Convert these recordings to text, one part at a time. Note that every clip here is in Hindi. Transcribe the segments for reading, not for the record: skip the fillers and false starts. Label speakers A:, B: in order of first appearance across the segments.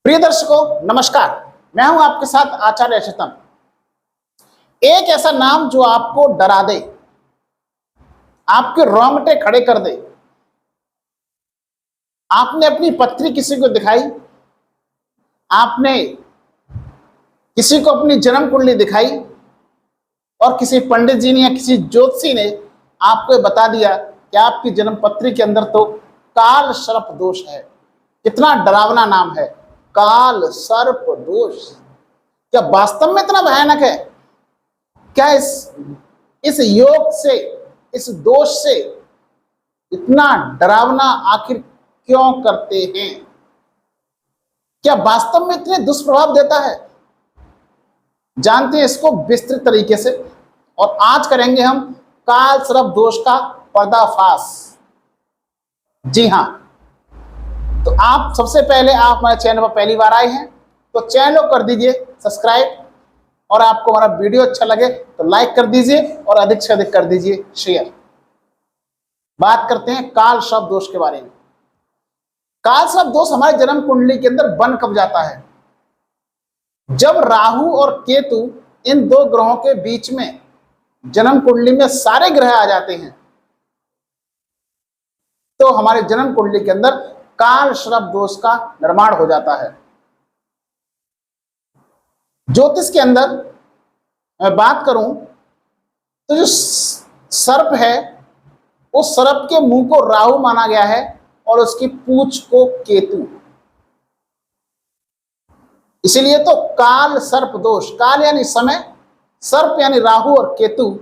A: प्रिय दर्शकों नमस्कार। मैं हूं आपके साथ आचार्य अशतम। एक ऐसा नाम जो आपको डरा दे, आपके रोंगटे खड़े कर दे। आपने अपनी पत्री किसी को दिखाई, आपने किसी को अपनी जन्म कुंडली दिखाई और किसी पंडित जी ने या किसी ज्योतिषी ने आपको बता दिया कि आपकी जन्म पत्री के अंदर तो काल सर्प दोष है। कितना डरावना नाम है, काल सर्प दोष। क्या वास्तव में इतना भयानक है? क्या इस योग से, इस दोष से इतना डरावना आखिर क्यों करते हैं? क्या वास्तव में इतने दुष्प्रभाव देता है? जानते हैं इसको विस्तृत तरीके से, और आज करेंगे हम काल सर्प दोष का पर्दाफाश। जी हां, तो आप सबसे पहले आप हमारे चैनल पर पहली बार आए हैं तो चैनल को कर दीजिए सब्सक्राइब, और आपको हमारा वीडियो अच्छा लगे तो लाइक कर दीजिए और अधिक से अधिक कर दीजिए शेयर। बात करते हैं काल सर्प दोष के बारे में। काल सर्प दोष हमारे जन्म कुंडली के अंदर बन कब जाता है? जब राहु और केतु, इन दो ग्रहों के बीच में जन्म कुंडली में सारे ग्रह आ जाते हैं तो हमारे जन्म कुंडली के अंदर काल सर्प दोष का निर्माण हो जाता है। ज्योतिष के अंदर मैं बात करूं तो जो सर्प है, उस सर्प के मुंह को राहु माना गया है और उसकी पूंछ को केतु। इसीलिए तो काल सर्प दोष, काल यानी समय, सर्प यानी राहु और केतु,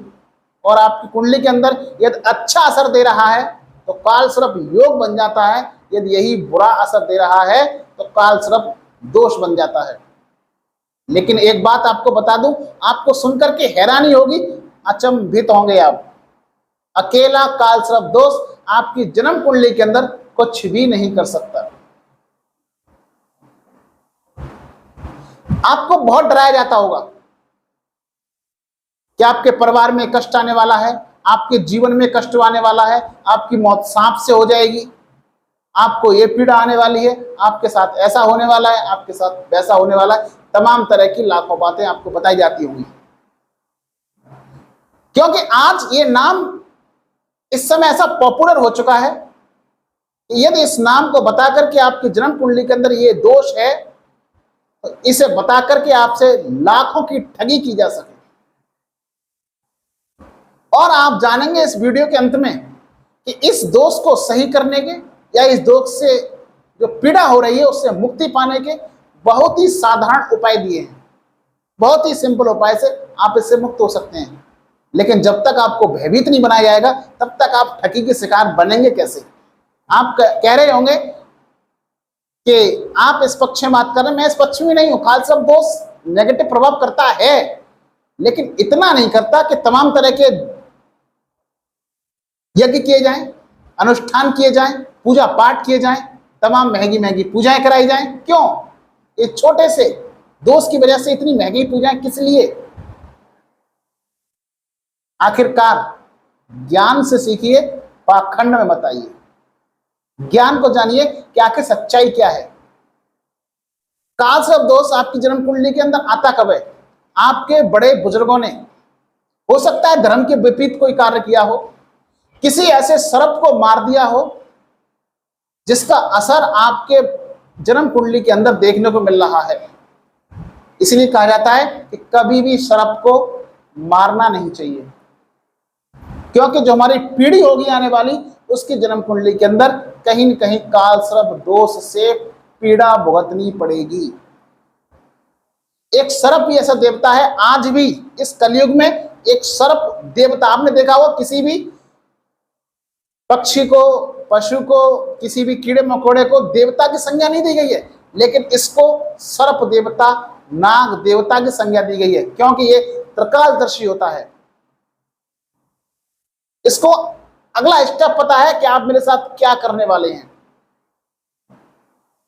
A: और आपकी कुंडली के अंदर यदि अच्छा असर दे रहा है तो काल सर्प योग बन जाता है, यदि यही बुरा असर दे रहा है तो काल सर्प दोष बन जाता है। लेकिन एक बात आपको बता दूं, आपको सुनकर के हैरानी होगी, अचंभित होंगे आप। अकेला काल सर्प दोष आपकी जन्म कुंडली के अंदर कुछ भी नहीं कर सकता। आपको बहुत डराया जाता होगा कि आपके परिवार में कष्ट आने वाला है, आपके जीवन में कष्ट आने वाला है, आपकी मौत सांप से हो जाएगी, आपको ये पीड़ा आने वाली है, आपके साथ ऐसा होने वाला है, आपके साथ वैसा होने वाला है। तमाम तरह की लाखों बातें आपको बताई जाती होंगी, क्योंकि आज ये नाम इस समय ऐसा पॉपुलर हो चुका है कि यदि इस नाम को बता करके आपकी जन्म कुंडली के अंदर ये दोष है तो इसे बता करके आपसे लाखों की ठगी की जा सके। और आप जानेंगे इस वीडियो के अंत में कि इस दोष को सही करने के या इस दोष से जो पीड़ा हो रही है उससे मुक्ति पाने के बहुत ही साधारण उपाय दिए हैं। बहुत ही सिंपल उपाय से आप इससे मुक्त हो सकते हैं। लेकिन जब तक आपको भयभीत नहीं बनाया जाएगा तब तक आप ठगी के शिकार बनेंगे कैसे? आप कह रहे होंगे कि आप इस पक्ष में बात कर रहे हैं, मैं इस पक्ष में नहीं हूं। काल सर्प दोष नेगेटिव प्रभाव करता है, लेकिन इतना नहीं करता कि तमाम तरह के यज्ञ किए जाएं, अनुष्ठान किए जाएं, पूजा पाठ किए जाएं, तमाम महंगी महंगी पूजाएं कराई जाएं। क्यों? इस छोटे से दोष की वजह से इतनी महंगी पूजाएं किस लिए? आखिरकार ज्ञान से सीखिए, पाखंड में मत आइए। ज्ञान को जानिए कि आखिर सच्चाई क्या है। काल सर्प दोष आपकी जन्म कुंडली के अंदर आता कब है? आपके बड़े बुजुर्गों ने, हो सकता है धर्म के विपरीत कोई कार्य किया हो, किसी ऐसे सर्प को मार दिया हो जिसका असर आपके जन्म कुंडली के अंदर देखने को मिल रहा है। इसलिए कहा जाता है कि कभी भी सर्प को मारना नहीं चाहिए, क्योंकि जो हमारी पीढ़ी होगी आने वाली, उसकी जन्म कुंडली के अंदर कहीं न कहीं काल सर्प दोष से पीड़ा भुगतनी पड़ेगी। एक सर्प ही ऐसा देवता है, आज भी इस कलयुग में एक सर्प देवता, आपने देखा हो किसी भी पक्षी को, पशु को, किसी भी कीड़े मकोड़े को देवता की संज्ञा नहीं दी गई है, लेकिन इसको सर्प देवता, नाग देवता की संज्ञा दी गई है, क्योंकि ये त्रिकालदर्शी होता है। इसको अगला स्टेप पता है कि आप मेरे साथ क्या करने वाले हैं।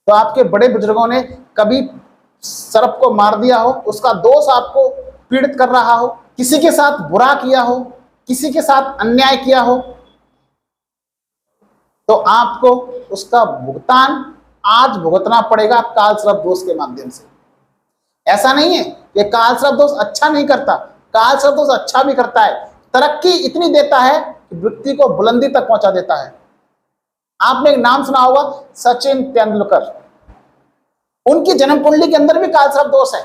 A: तो आपके बड़े बुजुर्गों ने कभी सर्प को मार दिया हो, उसका दोष आपको पीड़ित कर रहा हो, किसी के साथ बुरा किया हो, किसी के साथ अन्याय किया हो, तो आपको उसका भुगतान आज भुगतना पड़ेगा काल सर्प दोष के माध्यम से। ऐसा नहीं है कि काल सर्प दोष अच्छा नहीं करता, काल सर्प दोष अच्छा भी करता है, तरक्की इतनी देता है कि व्यक्ति को बुलंदी तक पहुंचा देता है। आपने एक नाम सुना होगा, सचिन तेंदुलकर। उनकी जन्म कुंडली के अंदर भी काल सर्प दोष है।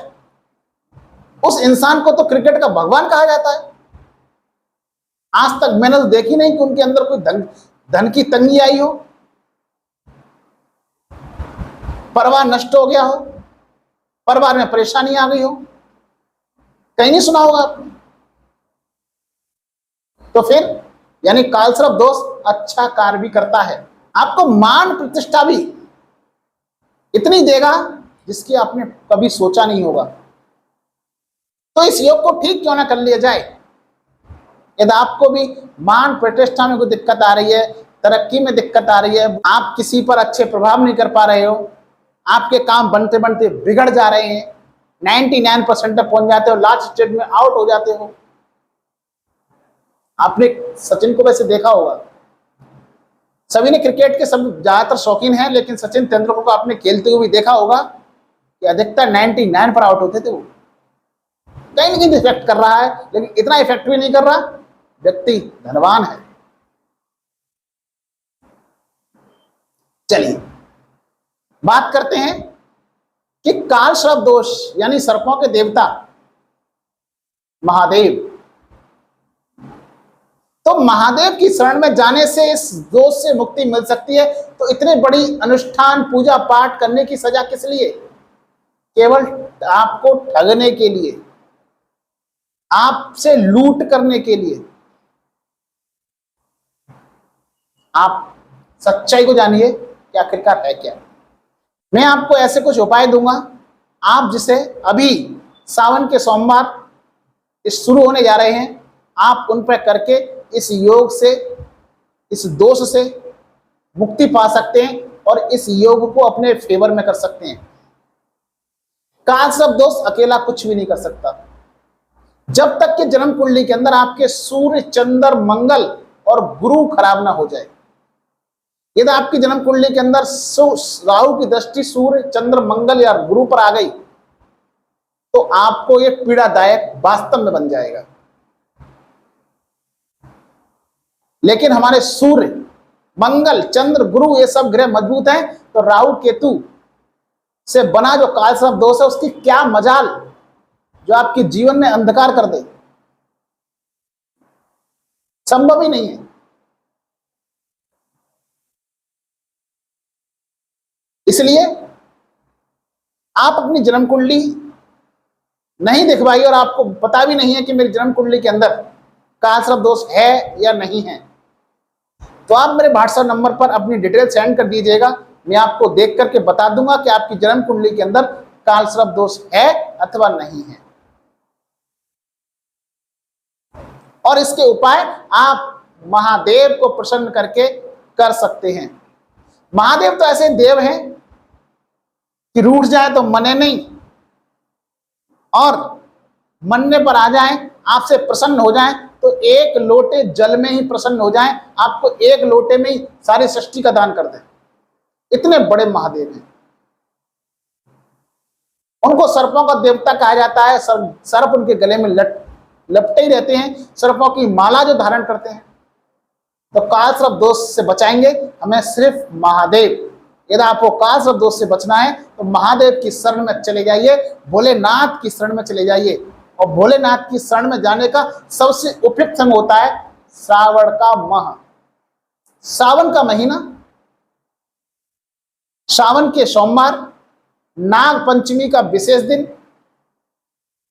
A: उस इंसान को तो क्रिकेट का भगवान कहा जाता है। आज तक मैंने तो देखी नहीं कि उनके अंदर कोई धन की तंगी आई हो, परिवार नष्ट हो गया हो, परिवार में परेशानी आ गई हो, कहीं नहीं सुना होगा आपने। तो फिर यानी काल सर्प दोष अच्छा कार्य भी करता है, आपको मान प्रतिष्ठा भी इतनी देगा जिसकी आपने कभी सोचा नहीं होगा। तो इस योग को ठीक क्यों ना कर लिया जाए। यदि आपको भी मान प्रतिष्ठा में कोई दिक्कत आ रही है, तरक्की में दिक्कत आ रही है, आप किसी पर अच्छे प्रभाव नहीं कर पा रहे हो, आपके काम बनते बनते बिगड़ जा रहे हैं, 99% तक पहुंच जाते हो, लास्ट स्टेज में आउट हो जाते हो। आपने सचिन को वैसे देखा होगा, सभी ने क्रिकेट के सब ज्यादातर शौकीन हैं, लेकिन सचिन तेंदुलकर को आपने खेलते हुए भी देखा होगा कि अधिकतर 99 पर आउट होते थे। वो कहीं ना कहीं इफेक्ट कर रहा है, लेकिन इतना इफेक्ट भी नहीं कर रहा, व्यक्ति धनवान है। चलिए बात करते हैं कि काल सर्प दोष यानी सर्पों के देवता महादेव। तो महादेव की शरण में जाने से इस दोष से मुक्ति मिल सकती है। तो इतने बड़ी अनुष्ठान पूजा पाठ करने की सजा किस लिए? केवल आपको ठगने के लिए, आपसे लूट करने के लिए। आप सच्चाई को जानिए कि आखिरकार है क्या। मैं आपको ऐसे कुछ उपाय दूंगा, आप जिसे अभी सावन के सोमवार इस शुरू होने जा रहे हैं, आप उन पर करके इस योग से, इस दोष से मुक्ति पा सकते हैं और इस योग को अपने फेवर में कर सकते हैं। काल सर्प दोष अकेला कुछ भी नहीं कर सकता। जब तक कि जन्म कुंडली के अंदर आपके सूर्य, चंद्र, मंगल और गुरु खराब ना हो जाए। यदि आपकी जन्म कुंडली के अंदर राहु की दृष्टि सूर्य, चंद्र, मंगल या गुरु पर आ गई तो आपको ये पीड़ादायक वास्तव में बन जाएगा। लेकिन हमारे सूर्य, मंगल, चंद्र, गुरु ये सब ग्रह मजबूत हैं, तो राहु केतु से बना जो काल सर्प दोष है उसकी क्या मजाल जो आपके जीवन में अंधकार कर दे, संभव ही नहीं है। इसलिए आप अपनी जन्म कुंडली नहीं दिखवाइए और आपको पता भी नहीं है कि मेरी जन्म कुंडली के अंदर काल सर्प दोष है या नहीं है, तो आप मेरे व्हाट्सएप नंबर पर अपनी डिटेल सेंड कर दीजिएगा। मैं आपको देख करके बता दूंगा कि आपकी जन्म कुंडली के अंदर काल सर्प दोष है अथवा नहीं है। और इसके उपाय आप महादेव को प्रसन्न करके कर सकते हैं। महादेव तो ऐसे देव हैं कि रूठ जाए तो मने नहीं, और मनने पर आ जाएं, आपसे प्रसन्न हो जाएं तो एक लोटे जल में ही प्रसन्न हो जाएं, आपको एक लोटे में ही सारी सृष्टि का दान कर दें। इतने बड़े महादेव हैं। उनको सर्पों का देवता कहा जाता है। सर्प उनके गले में लपटे ही रहते हैं, सर्पों की माला जो धारण करते हैं। तो काल सर्प दोष से बचाएंगे हमें सिर्फ महादेव। यदि आपको काल सर्प दोष से बचना है तो महादेव की शरण में चले जाइए, भोलेनाथ की शरण में चले जाइए। और भोलेनाथ की शरण में जाने का सबसे उपयुक्त समय होता है श्रावण का माह, सावन का महीना, सावन के सोमवार, नाग पंचमी का विशेष दिन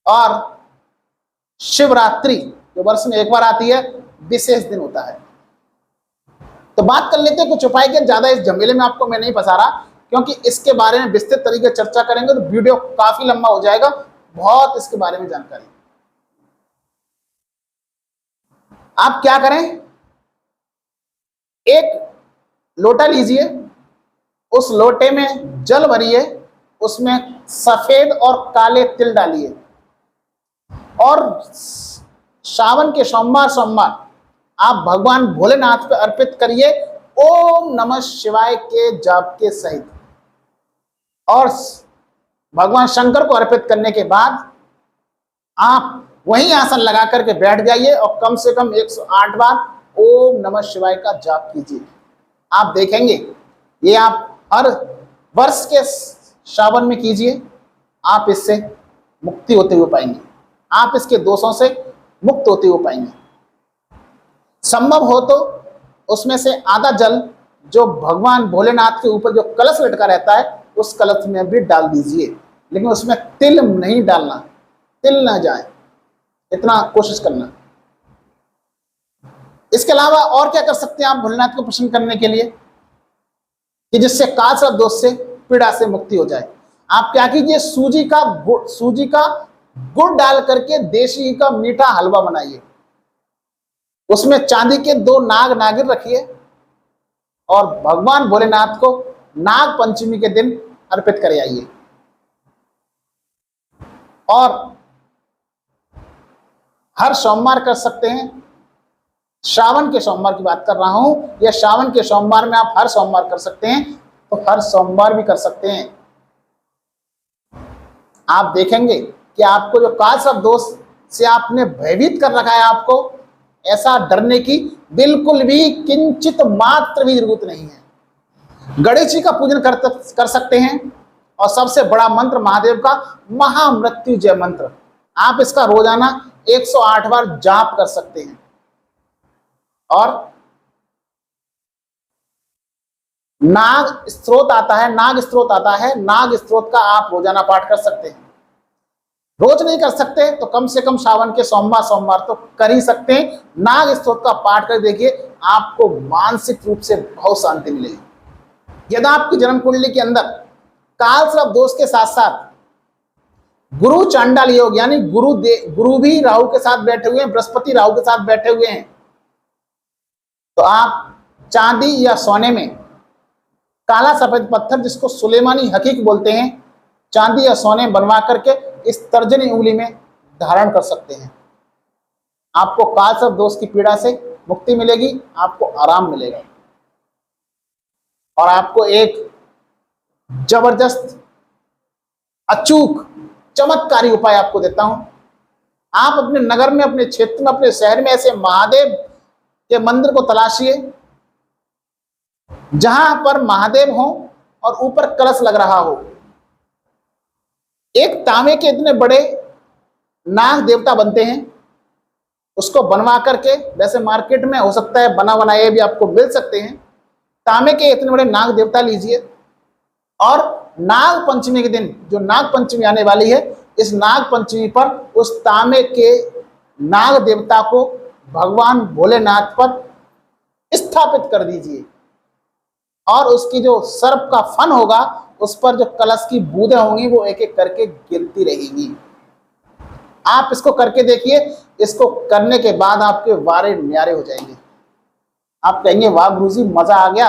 A: और शिवरात्रि जो वर्ष में एक बार आती है, विशेष दिन होता है। तो बात कर लेते हैं कुछ उपाय के। ज्यादा इस झमेले में आपको मैं नहीं फंसा रहा, क्योंकि इसके बारे में विस्तृत तरीके से चर्चा करेंगे तो वीडियो काफी लंबा हो जाएगा। बहुत इसके बारे में जानकारी। आप क्या करें, एक लोटा लीजिए, उस लोटे में जल भरिए, उसमें सफेद और काले तिल डालिए और सावन के सोमवार आप भगवान भोलेनाथ पे अर्पित करिए ओम नमः शिवाय के जाप के सहित। और भगवान शंकर को अर्पित करने के बाद आप वहीं आसन लगा करके बैठ जाइए और कम से कम 108 बार ओम नमः शिवाय का जाप कीजिए। आप देखेंगे ये आप हर वर्ष के श्रावण में कीजिए, आप इससे मुक्ति होते हुए पाएंगे, आप इसके दोषों से मुक्त होते हुए पाएंगे। संभव हो तो उसमें से आधा जल जो भगवान भोलेनाथ के ऊपर जो कलश लटका रहता है उस कलश में भी डाल दीजिए, लेकिन उसमें तिल नहीं डालना, तिल ना जाए, इतना कोशिश करना। इसके अलावा और क्या कर सकते हैं आप भोलेनाथ को प्रसन्न करने के लिए कि जिससे काल सर्प दोष से, पीड़ा से मुक्ति हो जाए? आप क्या कीजिए, सूजी का गुड़ डाल करके देशी का मीठा हलवा बनाइए, उसमें चांदी के 2 नाग नागिन रखिए और भगवान भोलेनाथ को नाग पंचमी के दिन अर्पित कर आइए। और हर सोमवार कर सकते हैं, श्रावण के सोमवार की बात कर रहा हूं, या श्रावण के सोमवार में आप हर सोमवार कर सकते हैं तो हर सोमवार भी कर सकते हैं। आप देखेंगे कि आपको जो काल सर्प दोष से आपने भयभीत कर रखा है, आपको ऐसा डरने की बिल्कुल भी किंचित मात्र भी जरूरत नहीं है। गणेश जी का पूजन कर सकते हैं और सबसे बड़ा मंत्र महादेव का महामृत्युंजय मंत्र, आप इसका रोजाना 108 बार जाप कर सकते हैं। और नाग स्त्रोत आता है, नाग स्त्रोत का आप रोजाना पाठ कर सकते हैं। रोज नहीं कर सकते तो कम से कम श्रावण के सोमवार तो कर ही सकते हैं। नाग स्त्रोत का पाठ कर देखिए, आपको मानसिक रूप से बहुत शांति मिलेगी। यदि आपकी जन्म कुंडली के अंदर काल सर्प दोष के साथ साथ गुरु चांडाल योग, यानी गुरु भी राहु के साथ बैठे हुए हैं, बृहस्पति राहु के साथ बैठे हुए हैं, तो आप चांदी या सोने में काला सफेद पत्थर, जिसको सुलेमानी हकीक बोलते हैं, चांदी या सोने बनवा करके इस तर्जनी उंगली में धारण कर सकते हैं। आपको काल सर्प दोष की पीड़ा से मुक्ति मिलेगी, आपको आराम मिलेगा। और आपको एक जबरदस्त अचूक चमत्कारी उपाय आपको देता हूं। आप अपने नगर में, अपने क्षेत्र में, अपने शहर में ऐसे महादेव के मंदिर को तलाशिए जहां पर महादेव हो और ऊपर कलश लग रहा हो। एक तांबे के इतने बड़े नाग देवता बनते हैं, उसको बनवा करके, वैसे मार्केट में हो सकता है बना बनाए भी आपको मिल सकते हैं, तांबे के इतने बड़े नाग देवता लीजिए और नाग पंचमी के दिन, जो नाग पंचमी आने वाली है, इस नाग पंचमी पर उस तांबे के नाग देवता को भगवान भोलेनाथ पर स्थापित कर दीजिए और उसकी जो सर्प का फन होगा, उस पर जो कलश की बूंदें होंगी वो एक एक करके गिरती रहेंगी। आप इसको करके देखिए, इसको करने के बाद आपके वारे न्यारे हो जाएंगे। आप कहेंगे वाह गुरुजी मजा आ गया।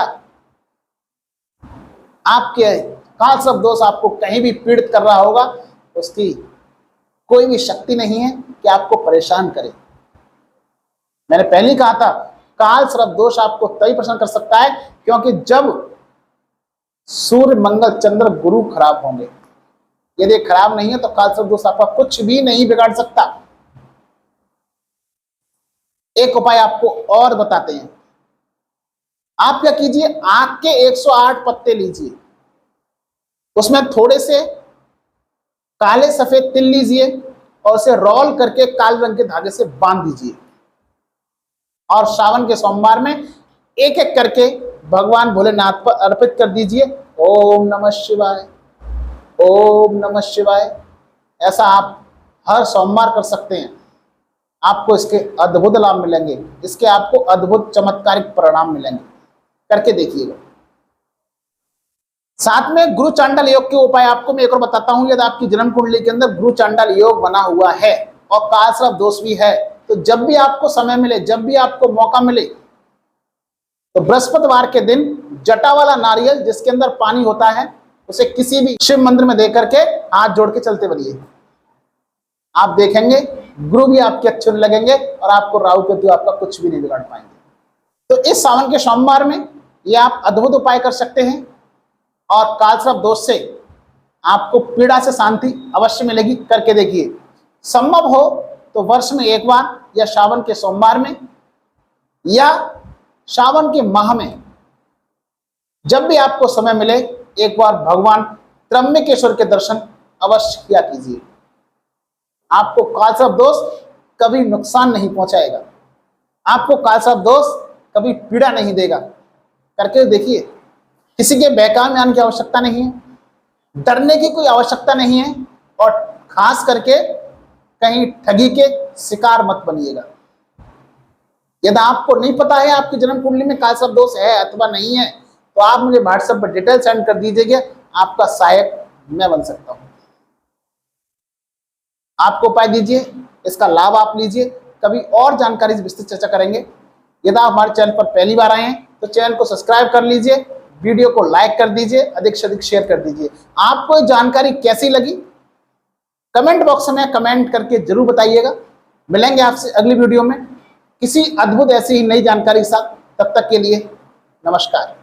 A: आपके काल सर्प दोष आपको कहीं भी पीड़ित कर रहा होगा, उसकी कोई भी शक्ति नहीं है कि आपको परेशान करे। मैंने पहले ही कहा था, काल सर्प दोष आपको तभी परेशान कर सकता है क्योंकि जब सूर्य मंगल चंद्र गुरु खराब होंगे। यदि खराब नहीं है तो काल सर्प दोष आपका कुछ भी नहीं बिगाड़ सकता। एक उपाय आपको और बताते हैं। आप क्या कीजिए, आंख के 108 पत्ते लीजिए, उसमें थोड़े से काले सफेद तिल लीजिए और उसे रोल करके काले रंग के धागे से बांध दीजिए और श्रावण के सोमवार में एक एक करके भगवान भोलेनाथ पर अर्पित कर दीजिए। ओम नमः शिवाय, ओम नमः शिवाय। ऐसा आप हर सोमवार कर सकते हैं। आपको इसके अद्भुत लाभ मिलेंगे, इसके आपको अद्भुत चमत्कारिक परिणाम मिलेंगे। करके देखिएगा। साथ में गुरु चांडाल योग के उपाय आपको मैं एक और बताता हूं। यदि आपकी जन्म कुंडली के अंदर गुरु चांडाल योग बना हुआ है और काल सर्प दोष भी है, तो जब भी आपको समय मिले, जब भी आपको मौका मिले, तो बृहस्पतिवार के दिन जटा वाला नारियल जिसके अंदर पानी होता है, उसे किसी भी शिव मंदिर में दे करके हाथ जोड़ के चलते बनिए। आप देखेंगे गुरु भी आपके अच्छे लगेंगे और आपको राहु केतु आपका कुछ भी नहीं बिगाड़ पाएंगे। तो इस सावन के सोमवार में ये आप अद्भुत उपाय कर सकते हैं और काल सर्प दोष से आपको पीड़ा से शांति अवश्य मिलेगी, करके देखिए। संभव हो तो वर्ष में एक बार या श्रावण के सोमवार में या श्रावण के माह में जब भी आपको समय मिले एक बार भगवान त्र्यंबकेश्वर के दर्शन अवश्य किया कीजिए। आपको कालसर्प दोष कभी नुकसान नहीं पहुंचाएगा, आपको कालसर्प दोष कभी पीड़ा नहीं देगा, करके देखिए। किसी के बहकावे में आने की आवश्यकता नहीं है, डरने की कोई आवश्यकता नहीं है, और खास करके कहीं ठगी के शिकार मत बनिएगा। यदि आपको नहीं पता है आपकी जन्म कुंडली में कालसर्प दोष है अथवा नहीं है, तो आप मुझे व्हाट्सएप पर डिटेल सेंड कर दीजिएगा, आपका सहायक मैं बन सकता हूं। आपको उपाय दीजिए, इसका लाभ आप लीजिए। कभी और जानकारी से विस्तृत चर्चा करेंगे। यदि आप हमारे चैनल पर पहली बार आए हैं तो चैनल को सब्सक्राइब कर लीजिए, वीडियो को लाइक कर दीजिए, अधिक से अधिक शेयर कर दीजिए। आपको ये जानकारी कैसी लगी कमेंट बॉक्स में कमेंट करके जरूर बताइएगा। मिलेंगे आपसे अगली वीडियो में किसी अद्भुत ऐसी ही नई जानकारी के साथ। तब तक के लिए नमस्कार।